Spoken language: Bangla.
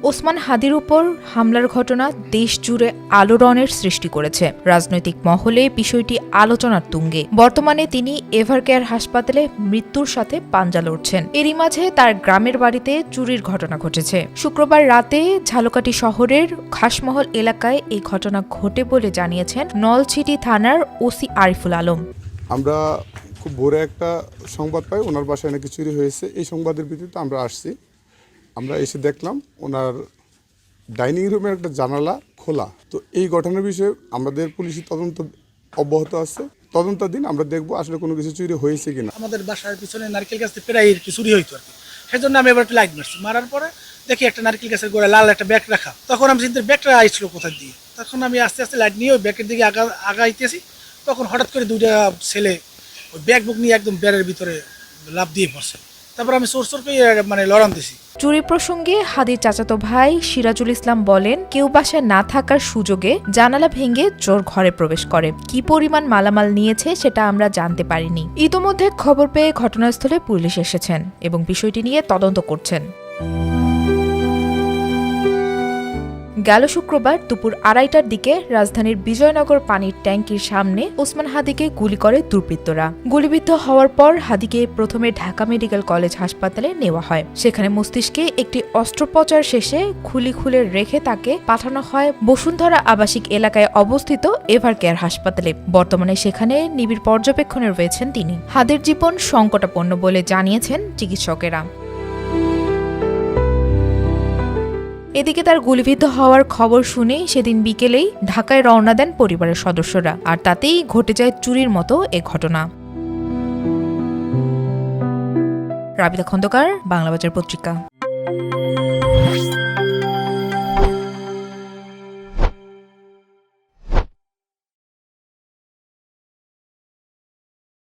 ওসমান হাদির উপর হামলার ঘটনা দেশ জুড়ে আলোড়নের সৃষ্টি করেছে। রাজনৈতিক মহলে বিষয়টি আলোচনার তুঙ্গে। বর্তমানে তিনি এভারকেয়ার হাসপাতালে মৃত্যুর সাথে পাঞ্জা লড়ছেন। এরই মাঝে তার গ্রামের বাড়িতে চুরির ঘটনা ঘটেছে। শুক্রবার রাতে ঝালকাঠি শহরের খাসমহল এলাকায় এই ঘটনা ঘটে বলে জানিয়েছেন নলছিটি থানার ওসি আরিফুল আলম। আমরা খুব ভোরে একটা সংবাদ পাই ওনার বাসায় নাকি চুরি হয়েছে। এই সংবাদের ভিত্তিতে আমরা আসছি। আমরা এসে দেখলাম ওনার ডাইনিং রুমের একটা জানালা খোলা। তো এই ঘটনার বিষয়ে আমাদের পুলিশি তদন্ত অব্যাহত আছে। তদন্তাধীন আমরা দেখবো আসলে কোনো কিছু চুরি হয়েছে কিনা। আমাদের বাসার পিছনে নারকেল গাছতে প্রায় চুরি হইতো আর কি। সেজন্য আমি এবার একটু লাইট মারছি। মারার পরে দেখি একটা নারকেল গাছের গোড়ায় লাল একটা ব্যাগ রাখা। তখন আমি চিন্তা ব্যাগটা আসছিল কোথা দিয়ে। তখন আমি আস্তে আস্তে লাইট নিয়ে ওই ব্যাগের দিকে আগাইতেছি। তখন হঠাৎ করে দুইটা ছেলে ওই ব্যাগ বুক নিয়ে একদম ব্যাগের ভিতরে লাফ দিয়ে পড়ছে। তারপর আমি সোর পেয়ে লড়ান দিছি। চুরি প্রসঙ্গে হাদির চাচাতো ভাই সিরাজুল ইসলাম বলেন, কেউ বাসায় না থাকার সুযোগে জানালা ভেঙে চোর ঘরে প্রবেশ করে। কি পরিমাণ মালামাল নিয়েছে সেটা আমরা জানতে পারিনি। ইতোমধ্যে খবর পেয়ে ঘটনাস্থলে পুলিশ এসেছেন এবং বিষয়টি নিয়ে তদন্ত করছেন। গেল শুক্রবার দুপুর 2:30টার দিকে রাজধানীর বিজয়নগর পানির ট্যাঙ্কির সামনে ওসমান হাদিকে গুলি করে দুর্বৃত্তরা। গুলিবিদ্ধ হওয়ার পর হাদিকে প্রথমে ঢাকা মেডিকেল কলেজ হাসপাতালে নেওয়া হয়। সেখানে মস্তিষ্কে একটি অস্ত্রোপচার শেষে খুলি খুলে রেখে তাকে পাঠানো হয় বসুন্ধরা আবাসিক এলাকায় অবস্থিত এভারকেয়ার হাসপাতালে। বর্তমানে সেখানে নিবিড় পর্যবেক্ষণে রয়েছেন তিনি। হাদির জীবন সংকটাপন্ন বলে জানিয়েছেন চিকিৎসকেরা। এদিকে তার গুলিবিদ্ধ হওয়ার খবর শুনে সেদিন বিকেলেই ঢাকায় রওনা দেন পরিবারের সদস্যরা, আর তাতেই ঘটে যায় চুরির মতো এ ঘটনা। রাবিতা খন্দকার, বাংলাবাজার পত্রিকা।